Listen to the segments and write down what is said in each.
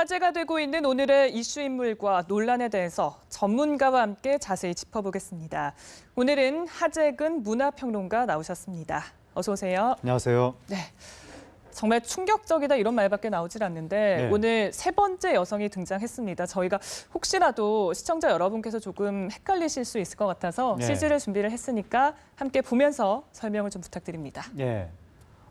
화제가 되고 있는 오늘의 이슈 인물과 논란에 대해서 전문가와 함께 자세히 짚어보겠습니다. 오늘은 하재근 문화평론가 나오셨습니다. 어서 오세요. 안녕하세요. 네, 정말 충격적이다 이런 말밖에 나오질 않는데 네. 오늘 세 번째 여성이 등장했습니다. 저희가 혹시라도 시청자 여러분께서 조금 헷갈리실 수 있을 것 같아서 네. CG를 준비를 했으니까 함께 보면서 설명을 좀 부탁드립니다. 예.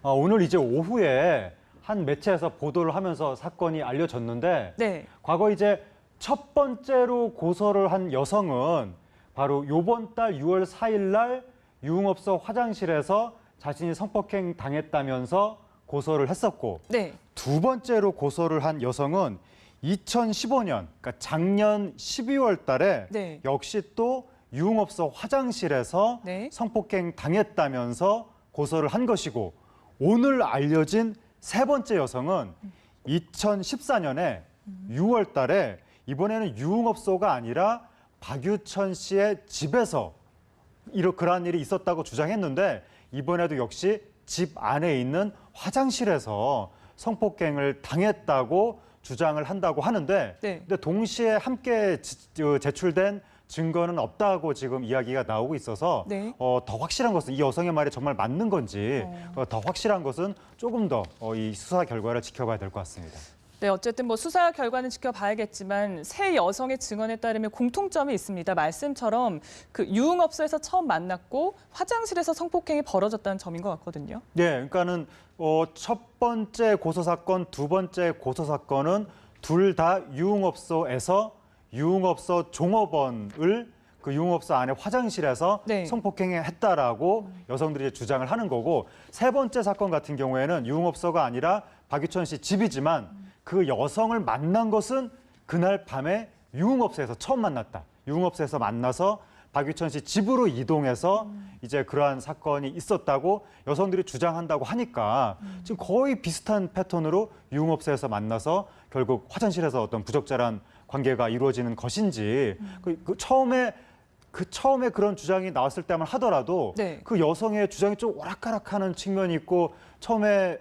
오늘 이제 오후에 한 매체에서 보도를 하면서 사건이 알려졌는데 네. 과거 이제 첫 번째로 고소를 한 여성은 바로 이번 달 6월 4일 날 유흥업소 화장실에서 자신이 성폭행 당했다면서 고소를 했었고 네. 두 번째로 고소를 한 여성은 2015년, 그러니까 작년 12월 달에 네. 역시 또 유흥업소 화장실에서 네. 성폭행 당했다면서 고소를 한 것이고 오늘 알려진 세 번째 여성은 2014년에 6월 달에 이번에는 유흥업소가 아니라 박유천 씨의 집에서 그러한 일이 있었다고 주장했는데 이번에도 역시 집 안에 있는 화장실에서 성폭행을 당했다고 주장을 한다고 하는데 네. 근데 동시에 함께 제출된 증거는 없다고 지금 이야기가 나오고 있어서 네. 더 확실한 것은 이 여성의 말이 정말 맞는 건지 더 확실한 것은 조금 더 이 수사 결과를 지켜봐야 될 것 같습니다. 네, 어쨌든 뭐 수사 결과는 지켜봐야겠지만 세 여성의 증언에 따르면 공통점이 있습니다. 말씀처럼 그 유흥업소에서 처음 만났고 화장실에서 성폭행이 벌어졌다는 점인 것 같거든요. 네, 그러니까는 첫 번째 고소 사건, 두 번째 고소 사건은 둘 다 유흥업소에서 유흥업소 종업원을 그 유흥업소 안에 화장실에서 네. 성폭행했다라고 여성들이 주장을 하는 거고 세 번째 사건 같은 경우에는 유흥업소가 아니라 박유천 씨 집이지만 그 여성을 만난 것은 그날 밤에 유흥업소에서 처음 만났다. 유흥업소에서 만나서 박유천 씨 집으로 이동해서 이제 그러한 사건이 있었다고 여성들이 주장한다고 하니까 지금 거의 비슷한 패턴으로 유흥업소에서 만나서 결국 화장실에서 어떤 부적절한 관계가 이루어지는 것인지 처음에 그런 주장이 나왔을 때만 하더라도 네. 그 여성의 주장이 좀 오락가락하는 측면이 있고 처음에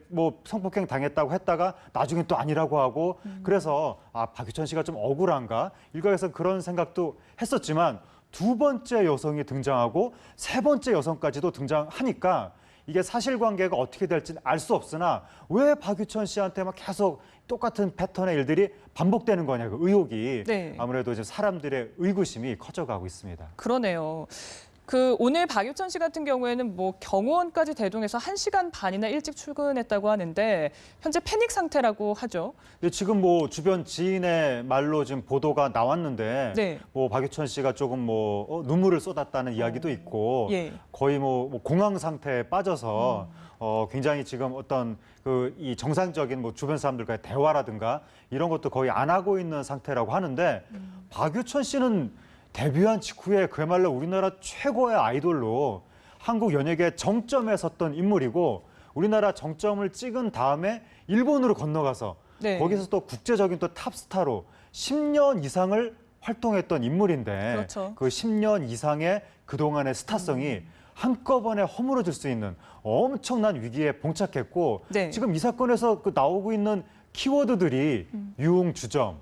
뭐 성폭행 당했다고 했다가 나중에 또 아니라고 하고 그래서 박유천 씨가 좀 억울한가 일각에서 그런 생각도 했었지만 두 번째 여성이 등장하고 세 번째 여성까지도 등장하니까 이게 사실관계가 어떻게 될지는 알 수 없으나 왜 박유천 씨한테 막 계속 똑같은 패턴의 일들이 반복되는 거냐 그 의혹이 네. 아무래도 이제 사람들의 의구심이 커져가고 있습니다. 그러네요. 그 오늘 박유천 씨 같은 경우에는 뭐 경호원까지 대동해서 1시간 반이나 일찍 출근했다고 하는데 현재 패닉 상태라고 하죠. 지금 뭐 주변 지인의 말로 지금 보도가 나왔는데 네. 뭐 박유천 씨가 조금 뭐 눈물을 쏟았다는 이야기도 있고 예. 거의 뭐 공황 상태에 빠져서 굉장히 지금 어떤 이 정상적인 뭐 주변 사람들과의 대화라든가 이런 것도 거의 안 하고 있는 상태라고 하는데 박유천 씨는 데뷔한 직후에 그야말로 우리나라 최고의 아이돌로 한국 연예계 정점에 섰던 인물이고 우리나라 정점을 찍은 다음에 일본으로 건너가서 네. 거기서 또 국제적인 또 탑스타로 10년 이상을 활동했던 인물인데 그렇죠. 그 10년 이상의 그동안의 스타성이 한꺼번에 허물어질 수 있는 엄청난 위기에 봉착했고 네. 지금 이 사건에서 나오고 있는 키워드들이 유흥주점,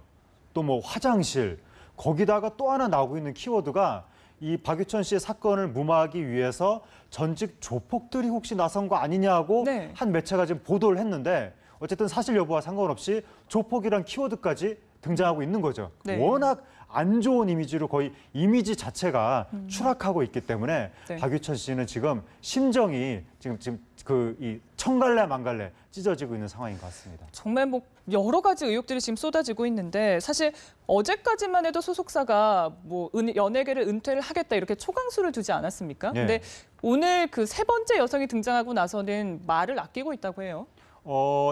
또 뭐 화장실, 거기다가 또 하나 나오고 있는 키워드가 이 박유천 씨의 사건을 무마하기 위해서 전직 조폭들이 혹시 나선 거 아니냐고 네. 한 매체가 지금 보도를 했는데 어쨌든 사실 여부와 상관없이 조폭이란 키워드까지 등장하고 있는 거죠. 네. 워낙 안 좋은 이미지로 거의 이미지 자체가 추락하고 있기 때문에 네. 박유천 씨는 지금 심정이 지금 이 청갈래 만갈래 찢어지고 있는 상황인 것 같습니다. 정말 뭐 여러 가지 의혹들이 지금 쏟아지고 있는데 사실 어제까지만 해도 소속사가 뭐 연예계를 은퇴를 하겠다 이렇게 초강수를 두지 않았습니까? 네. 근데 오늘 그 세 번째 여성이 등장하고 나서는 말을 아끼고 있다고 해요.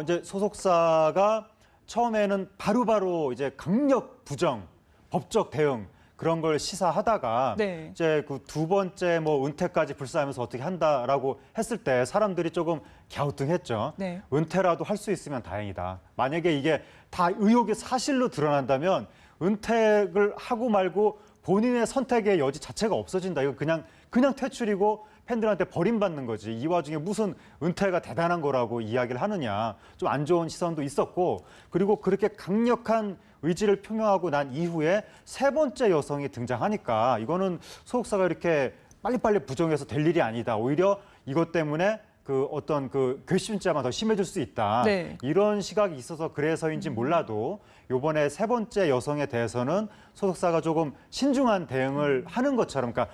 이제 소속사가 처음에는 바로바로 이제 강력 부정, 법적 대응 그런 걸 시사하다가 네. 이제 그 두 번째 뭐 은퇴까지 불사하면서 어떻게 한다라고 했을 때 사람들이 조금 갸우뚱했죠. 네. 은퇴라도 할 수 있으면 다행이다. 만약에 이게 다 의혹이 사실로 드러난다면 은퇴를 하고 말고 본인의 선택의 여지 자체가 없어진다. 이거 그냥 퇴출이고 팬들한테 버림받는 거지. 이 와중에 무슨 은퇴가 대단한 거라고 이야기를 하느냐. 좀 안 좋은 시선도 있었고 그리고 그렇게 강력한 의지를 표명하고 난 이후에 세 번째 여성이 등장하니까 이거는 소속사가 이렇게 빨리빨리 부정해서 될 일이 아니다. 오히려 이것 때문에 그 어떤 그 괘씸죄만 더 심해질 수 있다. 네. 이런 시각이 있어서 그래서인지 몰라도 이번에 세 번째 여성에 대해서는 소속사가 조금 신중한 대응을 하는 것처럼 그러니까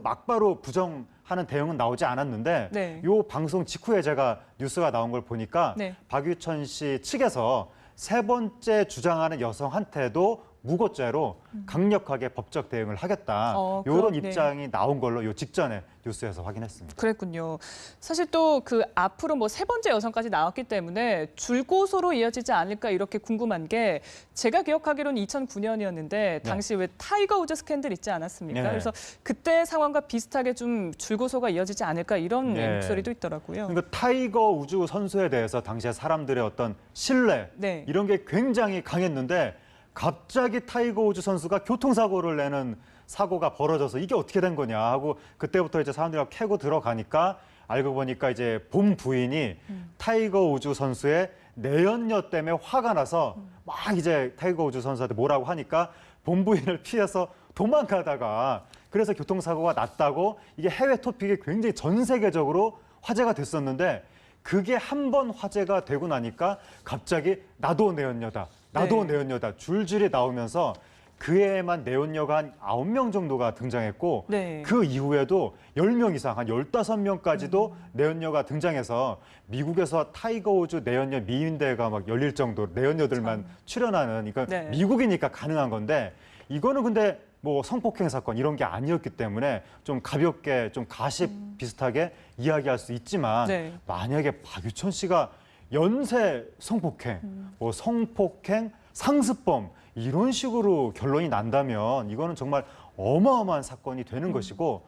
막바로 부정하는 대응은 나오지 않았는데 네. 요 방송 직후에 제가 뉴스가 나온 걸 보니까 네. 박유천 씨 측에서 세 번째 주장하는 여성한테도 무고죄로 강력하게 법적 대응을 하겠다. 이런 네. 입장이 나온 걸로 요 직전에 뉴스에서 확인했습니다. 그랬군요. 사실 또 그 앞으로 뭐 세 번째 여성까지 나왔기 때문에 줄고소로 이어지지 않을까 이렇게 궁금한 게 제가 기억하기로는 2009년이었는데 당시 왜 타이거 우즈 스캔들 있지 않았습니까? 네. 그래서 그때 상황과 비슷하게 좀 줄고소가 이어지지 않을까 이런 네. 목소리도 있더라고요. 그러니까 타이거 우즈 선수에 대해서 당시에 사람들의 어떤 신뢰 네. 이런 게 굉장히 강했는데 갑자기 타이거 우즈 선수가 교통사고를 내는 사고가 벌어져서 이게 어떻게 된 거냐 하고 그때부터 이제 사람들이 캐고 들어가니까 알고 보니까 이제 본 부인이 타이거 우즈 선수의 내연녀 때문에 화가 나서 막 이제 타이거 우즈 선수한테 뭐라고 하니까 본 부인을 피해서 도망가다가 그래서 교통사고가 났다고 이게 해외 토픽이 굉장히 전 세계적으로 화제가 됐었는데 그게 한 번 화제가 되고 나니까 갑자기 나도 내연녀다. 나도 네. 내연녀다. 줄줄이 나오면서 그 해에만 내연녀가 한 9명 정도가 등장했고 네. 그 이후에도 10명 이상, 한 15명까지도 내연녀가 등장해서 미국에서 타이거 우즈 내연녀 미인대회가 막 열릴 정도로 내연녀들만 출연하는 그러니까 네. 미국이니까 가능한 건데 이거는 근데 뭐 성폭행 사건 이런 게 아니었기 때문에 좀 가볍게 좀 가십 비슷하게 이야기할 수 있지만 네. 만약에 박유천 씨가 연쇄 성폭행, 뭐 성폭행, 상습범 이런 식으로 결론이 난다면 이거는 정말 어마어마한 사건이 되는 것이고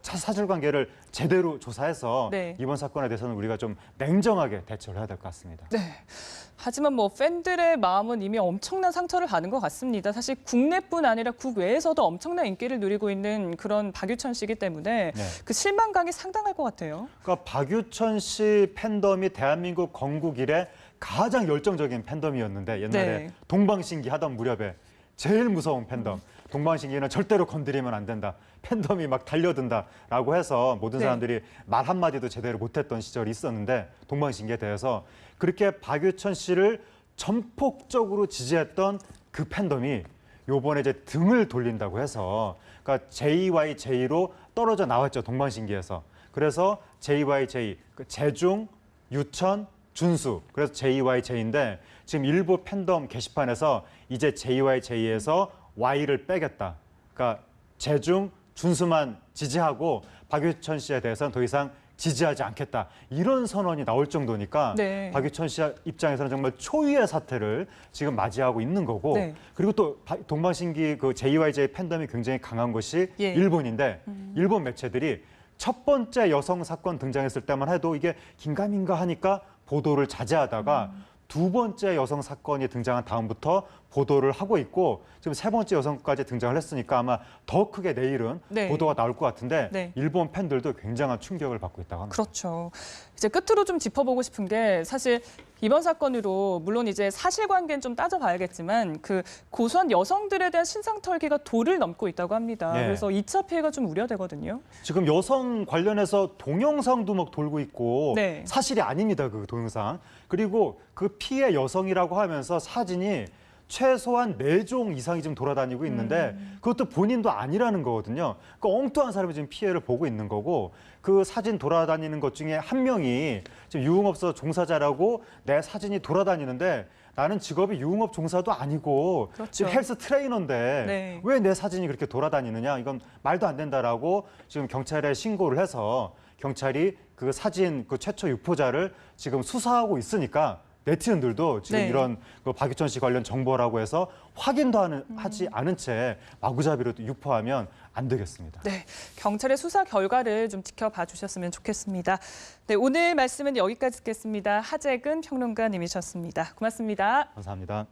사실관계를 제대로 조사해서 네. 이번 사건에 대해서는 우리가 좀 냉정하게 대처를 해야 될 것 같습니다. 네. 하지만 뭐 팬들의 마음은 이미 엄청난 상처를 받은 것 같습니다. 사실 국내뿐 아니라 국외에서도 엄청난 인기를 누리고 있는 그런 박유천 씨이기 때문에 네. 그 실망감이 상당할 것 같아요. 그러니까 박유천 씨 팬덤이 대한민국 건국 이래 가장 열정적인 팬덤이었는데 옛날에 네. 동방신기 하던 무렵에 제일 무서운 팬덤. 동방신기는 절대로 건드리면 안 된다. 팬덤이 막 달려든다라고 해서 모든 네. 사람들이 말 한마디도 제대로 못했던 시절이 있었는데 동방신기에 대해서 그렇게 박유천 씨를 전폭적으로 지지했던 그 팬덤이 요번에 이제 등을 돌린다고 해서 그러니까 JYJ로 떨어져 나왔죠. 동방신기에서. 그래서 JYJ, 재중, 유천, 준수. 그래서 JYJ인데 지금 일부 팬덤 게시판에서 이제 JYJ에서 Y를 빼겠다. 그러니까 재중, 준수만 지지하고 박유천 씨에 대해서는 더 이상 지지하지 않겠다. 이런 선언이 나올 정도니까 네. 박유천 씨 입장에서는 정말 초유의 사태를 지금 맞이하고 있는 거고 네. 그리고 또 동방신기 그 JYJ 팬덤이 굉장히 강한 것이 예. 일본인데 일본 매체들이 첫 번째 여성 사건 등장했을 때만 해도 이게 긴가민가 하니까 보도를 자제하다가 두 번째 여성 사건이 등장한 다음부터 보도를 하고 있고 지금 세 번째 여성까지 등장을 했으니까 아마 더 크게 내일은 네. 보도가 나올 것 같은데 네. 일본 팬들도 굉장한 충격을 받고 있다고 합니다. 그렇죠. 이제 끝으로 좀 짚어보고 싶은 게 사실 이번 사건으로 물론 이제 사실관계는 좀 따져봐야겠지만 그 고소한 여성들에 대한 신상털기가 도를 넘고 있다고 합니다. 네. 그래서 2차 피해가 좀 우려되거든요. 지금 여성 관련해서 동영상도 막 돌고 있고 네. 사실이 아닙니다. 그 동영상. 그리고 그 피해 여성이라고 하면서 사진이 최소한 4종 이상이 지금 돌아다니고 있는데 그것도 본인도 아니라는 거거든요. 그러니까 엉뚱한 사람이 지금 피해를 보고 있는 거고 그 사진 돌아다니는 것 중에 한 명이 지금 유흥업소 종사자라고 내 사진이 돌아다니는데 나는 직업이 유흥업 종사도 아니고 그렇죠. 지금 헬스 트레이너인데 네. 왜 내 사진이 그렇게 돌아다니느냐 이건 말도 안 된다라고 지금 경찰에 신고를 해서 경찰이 그 사진 그 최초 유포자를 지금 수사하고 있으니까 네티즌들도 지금 네. 이런 그 박유천 씨 관련 정보라고 해서 확인도 하지 않은 채 마구잡이로 유포하면 안 되겠습니다. 네, 경찰의 수사 결과를 좀 지켜봐 주셨으면 좋겠습니다. 네, 오늘 말씀은 여기까지 듣겠습니다. 하재근 평론가님이셨습니다. 고맙습니다. 감사합니다.